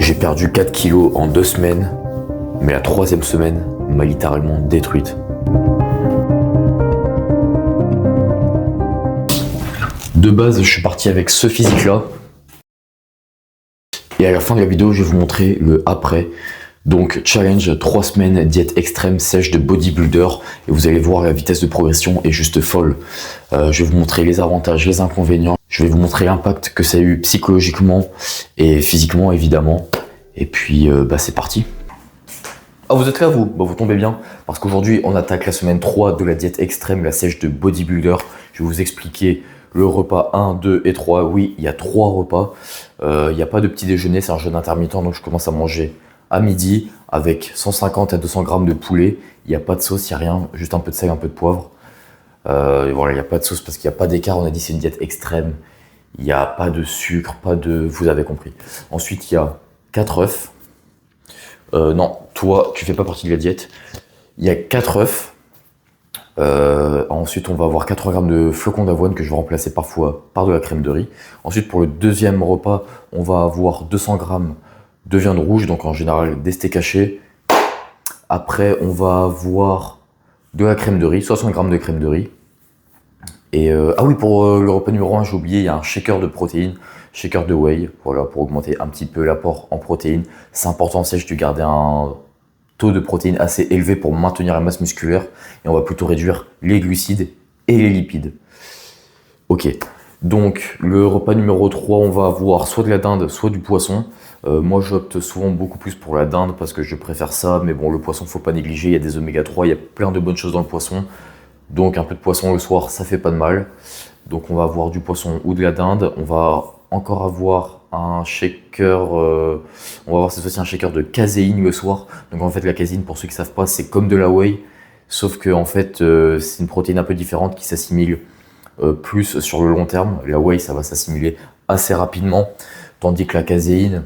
J'ai perdu 4 kilos en 2 semaines, mais la 3e semaine m'a littéralement détruite. De base, je suis parti avec ce physique-là. Et à la fin de la vidéo, je vais vous montrer le après. Donc, challenge 3 semaines, diète extrême sèche de bodybuilder. Et vous allez voir, la vitesse de progression est juste folle. Je vais vous montrer les avantages, les inconvénients. Je vais vous montrer l'impact que ça a eu psychologiquement et physiquement, évidemment. Et puis, c'est parti. Ah, vous êtes là, vous? Vous tombez bien. Parce qu'aujourd'hui, on attaque la semaine 3 de la diète extrême, la sèche de bodybuilder. Je vais vous expliquer le repas 1, 2 et 3. Oui, il y a 3 repas. Il n'y a pas de petit déjeuner, c'est un jeûne intermittent. Donc, je commence à manger à midi avec 150 à 200 grammes de poulet. Il n'y a pas de sauce, il n'y a rien. Juste un peu de sel, un peu de poivre. Et voilà, il n'y a pas de sauce parce qu'il n'y a pas d'écart. On a dit c'est une diète extrême. Il n'y a pas de sucre, pas de... Vous avez compris. Ensuite, il y a 4 œufs. Non, toi, tu fais pas partie de la diète. Il y a 4 œufs. Ensuite, on va avoir 80 grammes de flocons d'avoine que je vais remplacer parfois par de la crème de riz. Ensuite, pour le deuxième repas, on va avoir 200 grammes de viande rouge, donc en général des steaks hachés. Après, on va avoir de la crème de riz, 60 grammes de crème de riz. Et ah oui, pour le repas numéro 1, j'ai oublié, il y a un shaker de protéines, shaker de whey, voilà, pour augmenter un petit peu l'apport en protéines. C'est important, c'est de garder un taux de protéines assez élevé pour maintenir la masse musculaire. Et on va plutôt réduire les glucides et les lipides. Ok, donc le repas numéro 3, on va avoir soit de la dinde, soit du poisson. Moi, j'opte souvent beaucoup plus pour la dinde parce que je préfère ça. Mais bon, le poisson, faut pas négliger, il y a des oméga 3, il y a plein de bonnes choses dans le poisson. Donc un peu de poisson le soir, ça fait pas de mal. Donc on va avoir du poisson ou de la dinde. On va encore avoir un shaker, on va avoir cette fois-ci un shaker de caséine le soir. Donc en fait la caséine, pour ceux qui savent pas, c'est comme de la whey, sauf que en fait c'est une protéine un peu différente qui s'assimile plus sur le long terme. La whey, ça va s'assimiler assez rapidement, tandis que la caséine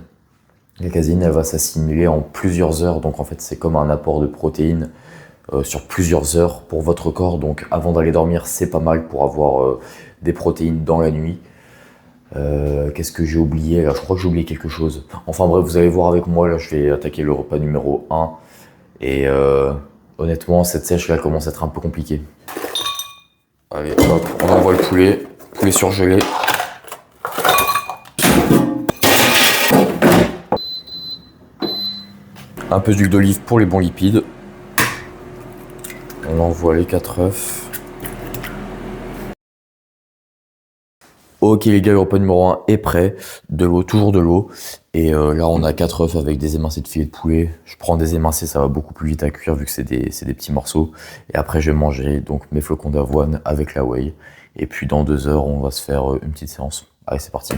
elle va s'assimiler en plusieurs heures. Donc en fait c'est comme un apport de protéines sur plusieurs heures pour votre corps. Donc avant d'aller dormir, c'est pas mal pour avoir des protéines dans la nuit. Qu'est-ce que j'ai oublié là? Je crois que j'ai oublié quelque chose. Enfin bref, vous allez voir avec moi, là je vais attaquer le repas numéro 1. Et honnêtement, cette sèche là commence à être un peu compliquée. Allez, hop, on envoie le poulet surgelé. Un peu d'huile d'olive pour les bons lipides. On envoie les 4 œufs. Ok les gars, le repas numéro 1 est prêt. De l'eau, toujours de l'eau. Et là on a 4 œufs avec des émincés de filet de poulet. Je prends des émincés, ça va beaucoup plus vite à cuire vu que c'est des petits morceaux. Et après je vais manger donc mes flocons d'avoine avec la whey. Et puis dans 2 heures on va se faire une petite séance. Allez, c'est parti.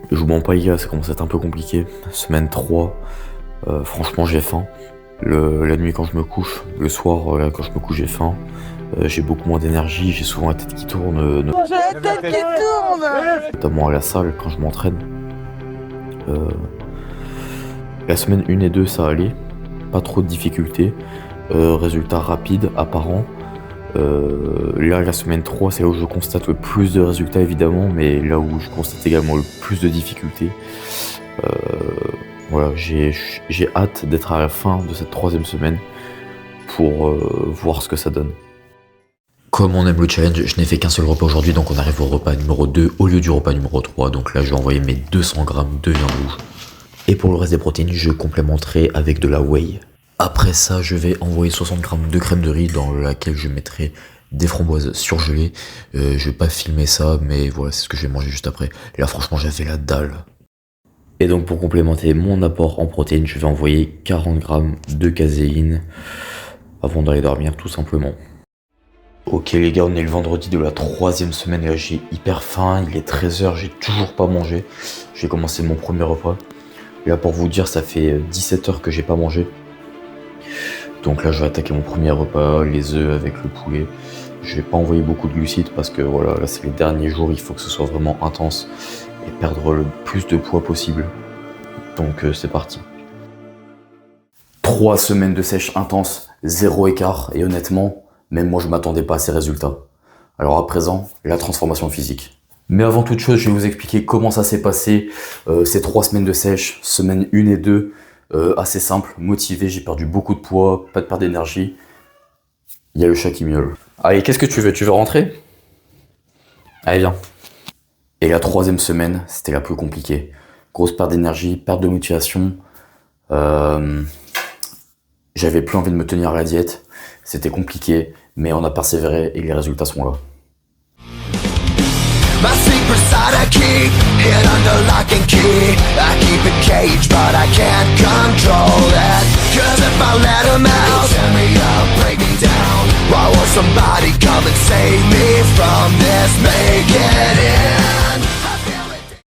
Je vous mens pas les gars, ça commence à être un peu compliqué. Semaine 3, franchement j'ai faim. La nuit quand je me couche, le soir quand je me couche j'ai faim. J'ai beaucoup moins d'énergie, j'ai souvent la tête qui tourne. J'ai la tête qui tourne! Notamment à la salle quand je m'entraîne. La semaine 1 et 2 ça allait, pas trop de difficultés. Résultats rapides, apparents. Là la semaine 3 c'est là où je constate le plus de résultats évidemment, mais là où je constate également le plus de difficultés. Voilà, j'ai hâte d'être à la fin de cette 3e semaine pour voir ce que ça donne. Comme on aime le challenge, je n'ai fait qu'un seul repas aujourd'hui, donc on arrive au repas numéro 2 au lieu du repas numéro 3. Donc là, je vais envoyer mes 200 grammes de viande rouge. Et pour le reste des protéines, je complémenterai avec de la whey. Après ça, je vais envoyer 60 grammes de crème de riz dans laquelle je mettrai des framboises surgelées. Je vais pas filmer ça, mais voilà, c'est ce que je vais manger juste après. Là, franchement, j'avais la dalle. Et donc, pour complémenter mon apport en protéines, je vais envoyer 40 grammes de caséine avant d'aller dormir, tout simplement. Ok les gars, on est le vendredi de la 3e semaine, là j'ai hyper faim, il est 13 h, j'ai toujours pas mangé. Je vais commencer mon premier repas. Là pour vous dire, ça fait 17 heures que j'ai pas mangé. Donc là je vais attaquer mon premier repas, les œufs avec le poulet. Je vais pas envoyer beaucoup de glucides parce que voilà, là c'est les derniers jours, il faut que ce soit vraiment intense et perdre le plus de poids possible. Donc c'est parti. 3 semaines de sèche intense, 0 écart, et honnêtement, même moi je m'attendais pas à ces résultats. Alors à présent, la transformation physique. Mais avant toute chose, je vais vous expliquer comment ça s'est passé ces 3 semaines de sèche, semaine 1 et 2. Assez simple, motivé, j'ai perdu beaucoup de poids, pas de perte d'énergie. Il y a le chat qui miaule. Allez, qu'est-ce que tu veux? Tu veux rentrer? Allez, viens. Et la 3e semaine, c'était la plus compliquée. Grosse perte d'énergie, perte de motivation. J'avais plus envie de me tenir à la diète. C'était compliqué, mais on a persévéré et les résultats sont là. My secret side I keep hid under lock and key. I keep it caged, but I can't control it. Cause if I let them out, tear me up, break me down. Why won't somebody come and save me from this? Make it in.